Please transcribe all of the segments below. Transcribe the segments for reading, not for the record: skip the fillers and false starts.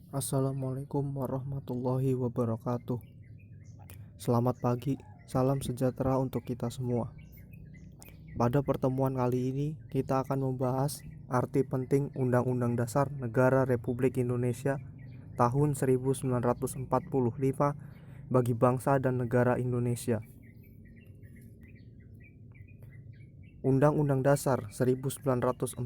Assalamualaikum warahmatullahi wabarakatuh. Selamat pagi, salam sejahtera untuk kita semua. Pada pertemuan kali ini, kita akan membahas arti penting Undang-Undang Dasar Negara Republik Indonesia tahun 1945 bagi bangsa dan negara Indonesia. Undang-Undang Dasar 1945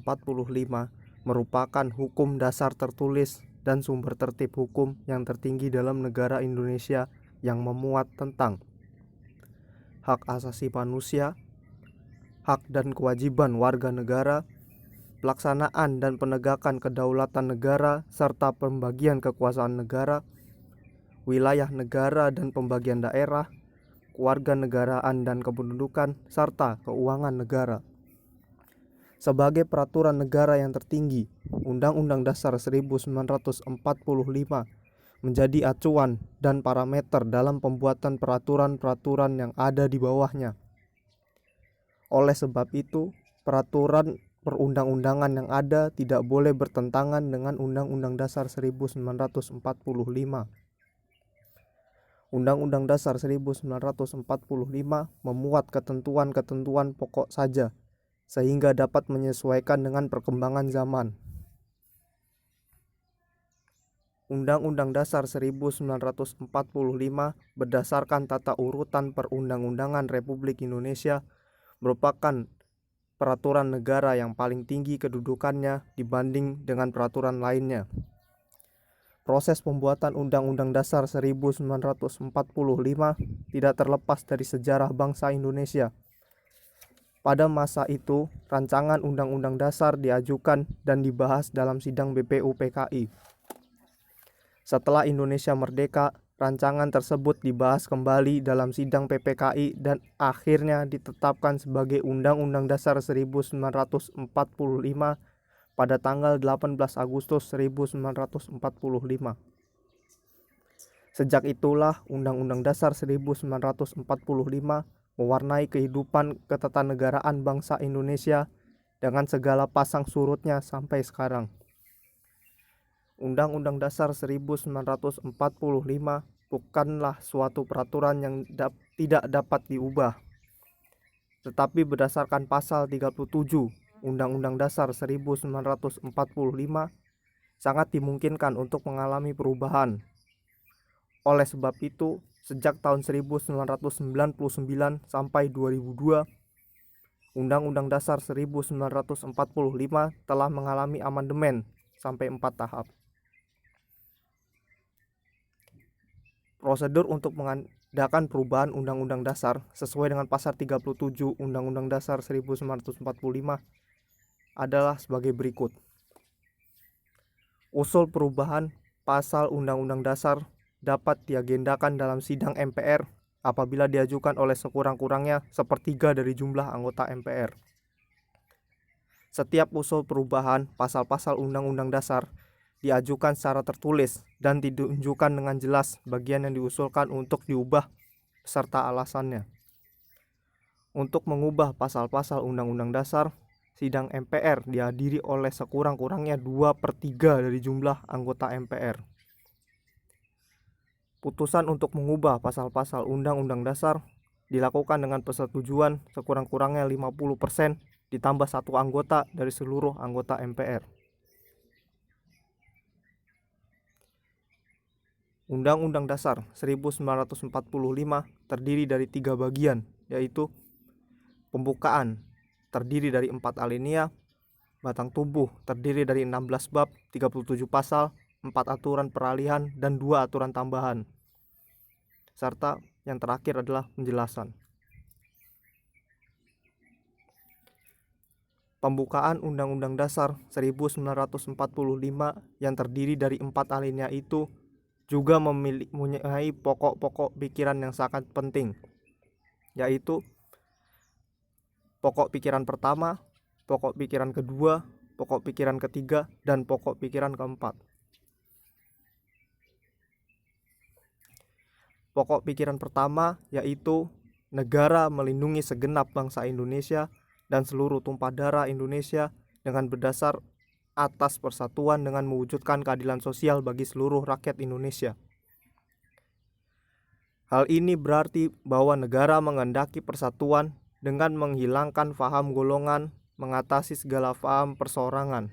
merupakan hukum dasar tertulis dan sumber tertib hukum yang tertinggi dalam negara Indonesia yang memuat tentang hak asasi manusia, hak dan kewajiban warga negara, pelaksanaan dan penegakan kedaulatan negara serta pembagian kekuasaan negara, wilayah negara dan pembagian daerah, kewarganegaraan dan kependudukan, serta keuangan negara. Sebagai peraturan negara yang tertinggi, Undang-Undang Dasar 1945 menjadi acuan dan parameter dalam pembuatan peraturan-peraturan yang ada di bawahnya. Oleh sebab itu, peraturan perundang-undangan yang ada tidak boleh bertentangan dengan Undang-Undang Dasar 1945. Undang-Undang Dasar 1945 memuat ketentuan-ketentuan pokok saja, sehingga dapat menyesuaikan dengan perkembangan zaman. Undang-Undang Dasar 1945 berdasarkan tata urutan perundang-undangan Republik Indonesia merupakan peraturan negara yang paling tinggi kedudukannya dibanding dengan peraturan lainnya. Proses pembuatan Undang-Undang Dasar 1945 tidak terlepas dari sejarah bangsa Indonesia. Pada masa itu, rancangan Undang-Undang Dasar diajukan dan dibahas dalam sidang BPUPKI. Setelah Indonesia merdeka, rancangan tersebut dibahas kembali dalam sidang PPKI dan akhirnya ditetapkan sebagai Undang-Undang Dasar 1945 pada tanggal 18 Agustus 1945. Sejak itulah Undang-Undang Dasar 1945 mewarnai kehidupan ketatanegaraan bangsa Indonesia dengan segala pasang surutnya sampai sekarang. Undang-Undang Dasar 1945 bukanlah suatu peraturan yang tidak dapat diubah, tetapi berdasarkan pasal 37 Undang-Undang Dasar 1945 sangat dimungkinkan untuk mengalami perubahan. Oleh sebab itu, sejak tahun 1999 sampai 2002, Undang-Undang Dasar 1945 telah mengalami amandemen sampai 4 tahap. Prosedur untuk mengadakan perubahan Undang-Undang Dasar sesuai dengan pasal 37 Undang-Undang Dasar 1945 adalah sebagai berikut. Usul perubahan pasal Undang-Undang Dasar dapat diagendakan dalam sidang MPR apabila diajukan oleh sekurang-kurangnya sepertiga dari jumlah anggota MPR. Setiap usul perubahan pasal-pasal Undang-Undang Dasar diajukan secara tertulis dan ditunjukkan dengan jelas bagian yang diusulkan untuk diubah serta alasannya. Untuk mengubah pasal-pasal Undang-Undang Dasar, sidang MPR dihadiri oleh sekurang-kurangnya 2/3 dari jumlah anggota MPR. Putusan untuk mengubah pasal-pasal Undang-Undang Dasar dilakukan dengan persetujuan sekurang-kurangnya 50% ditambah 1 anggota dari seluruh anggota MPR. Undang-Undang Dasar 1945 terdiri dari 3 bagian, yaitu pembukaan terdiri dari 4 alinea, batang tubuh terdiri dari 16 bab, 37 pasal, 4 aturan peralihan, dan 2 aturan tambahan. Serta yang terakhir adalah penjelasan. Pembukaan Undang-Undang Dasar 1945 yang terdiri dari 4 alinea itu juga mempunyai pokok-pokok pikiran yang sangat penting, yaitu pokok pikiran pertama, pokok pikiran kedua, pokok pikiran ketiga, dan pokok pikiran keempat. Pokok pikiran pertama yaitu negara melindungi segenap bangsa Indonesia dan seluruh tumpah darah Indonesia dengan berdasar atas persatuan dengan mewujudkan keadilan sosial bagi seluruh rakyat Indonesia. Hal ini berarti bahwa negara menghendaki persatuan dengan menghilangkan paham golongan, mengatasi segala paham perseorangan.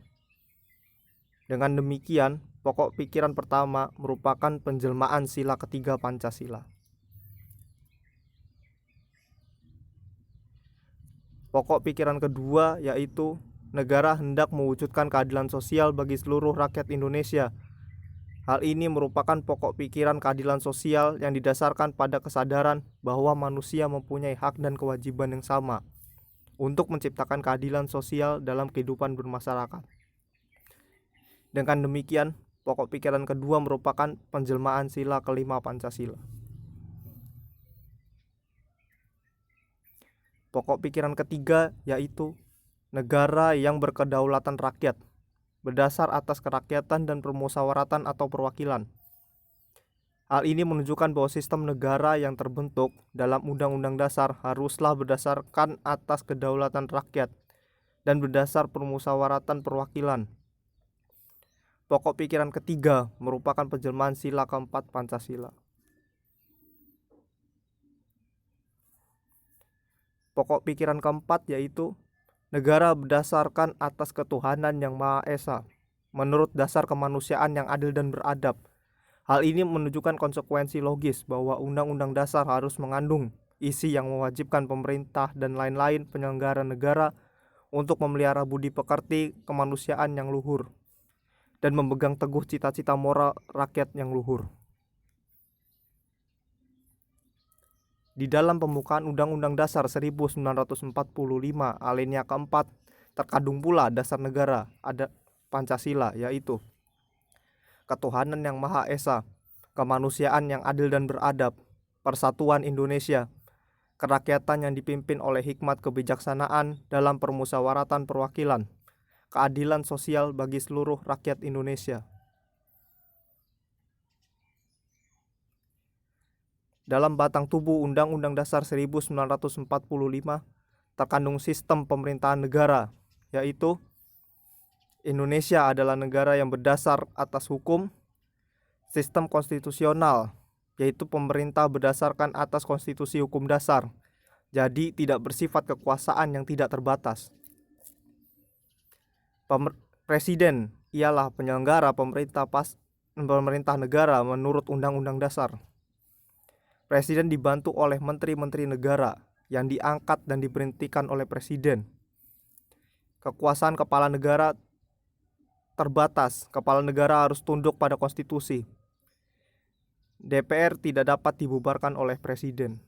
Dengan demikian, pokok pikiran pertama merupakan penjelmaan sila ketiga Pancasila. Pokok pikiran kedua yaitu negara hendak mewujudkan keadilan sosial bagi seluruh rakyat Indonesia. Hal ini merupakan pokok pikiran keadilan sosial yang didasarkan pada kesadaran bahwa manusia mempunyai hak dan kewajiban yang sama untuk menciptakan keadilan sosial dalam kehidupan bermasyarakat. Dengan demikian, pokok pikiran kedua merupakan penjelmaan sila kelima Pancasila. Pokok pikiran ketiga yaitu negara yang berkedaulatan rakyat, berdasar atas kerakyatan dan permusyawaratan atau perwakilan. Hal ini menunjukkan bahwa sistem negara yang terbentuk dalam Undang-Undang Dasar haruslah berdasarkan atas kedaulatan rakyat dan berdasar permusyawaratan perwakilan. Pokok pikiran ketiga merupakan penjelmaan sila keempat Pancasila. Pokok pikiran keempat yaitu negara berdasarkan atas ketuhanan yang Maha Esa, menurut dasar kemanusiaan yang adil dan beradab. Hal ini menunjukkan konsekuensi logis bahwa Undang-Undang Dasar harus mengandung isi yang mewajibkan pemerintah dan lain-lain penyelenggara negara untuk memelihara budi pekerti kemanusiaan yang luhur dan memegang teguh cita-cita moral rakyat yang luhur. Di dalam pembukaan Undang-Undang Dasar 1945 alinea keempat terkandung pula dasar negara ada Pancasila, yaitu ketuhanan yang Maha Esa, kemanusiaan yang adil dan beradab, persatuan Indonesia, kerakyatan yang dipimpin oleh hikmat kebijaksanaan dalam permusyawaratan perwakilan, keadilan sosial bagi seluruh rakyat Indonesia. Dalam batang tubuh Undang-Undang Dasar 1945 terkandung sistem pemerintahan negara, yaitu Indonesia adalah negara yang berdasar atas hukum, sistem konstitusional, yaitu pemerintah berdasarkan atas konstitusi hukum dasar, jadi tidak bersifat kekuasaan yang tidak terbatas. Presiden ialah penyelenggara pemerintah negara menurut Undang-Undang Dasar. Presiden dibantu oleh menteri-menteri negara yang diangkat dan diberhentikan oleh presiden. Kekuasaan kepala negara terbatas. Kepala negara harus tunduk pada konstitusi. DPR tidak dapat dibubarkan oleh presiden.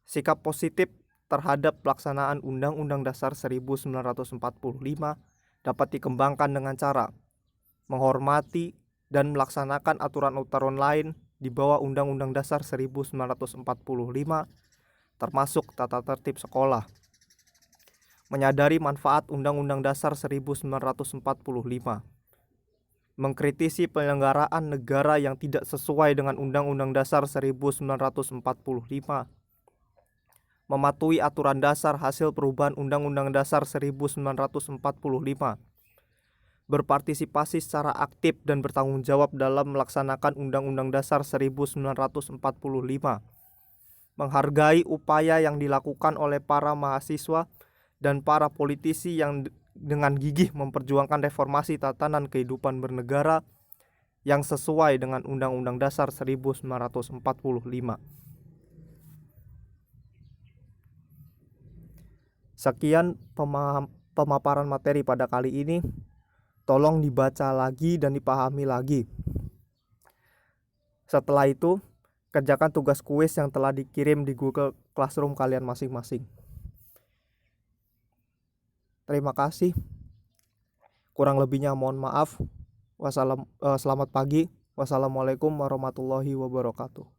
Sikap positif terhadap pelaksanaan Undang-Undang Dasar 1945 dapat dikembangkan dengan cara menghormati dan melaksanakan aturan-aturan lain di bawah Undang-Undang Dasar 1945, termasuk tata tertib sekolah. Menyadari manfaat Undang-Undang Dasar 1945. Mengkritisi penyelenggaraan negara yang tidak sesuai dengan Undang-Undang Dasar 1945. Mematuhi aturan dasar hasil perubahan Undang-Undang Dasar 1945. Berpartisipasi secara aktif dan bertanggung jawab dalam melaksanakan Undang-Undang Dasar 1945. Menghargai upaya yang dilakukan oleh para mahasiswa dan para politisi yang dengan gigih memperjuangkan reformasi tatanan kehidupan bernegara yang sesuai dengan Undang-Undang Dasar 1945. Sekian pemaparan materi pada kali ini. Tolong dibaca lagi dan dipahami lagi. Setelah itu, kerjakan tugas kuis yang telah dikirim di Google Classroom kalian masing-masing. Terima kasih. Kurang lebihnya mohon maaf. Selamat pagi. Wassalamualaikum warahmatullahi wabarakatuh.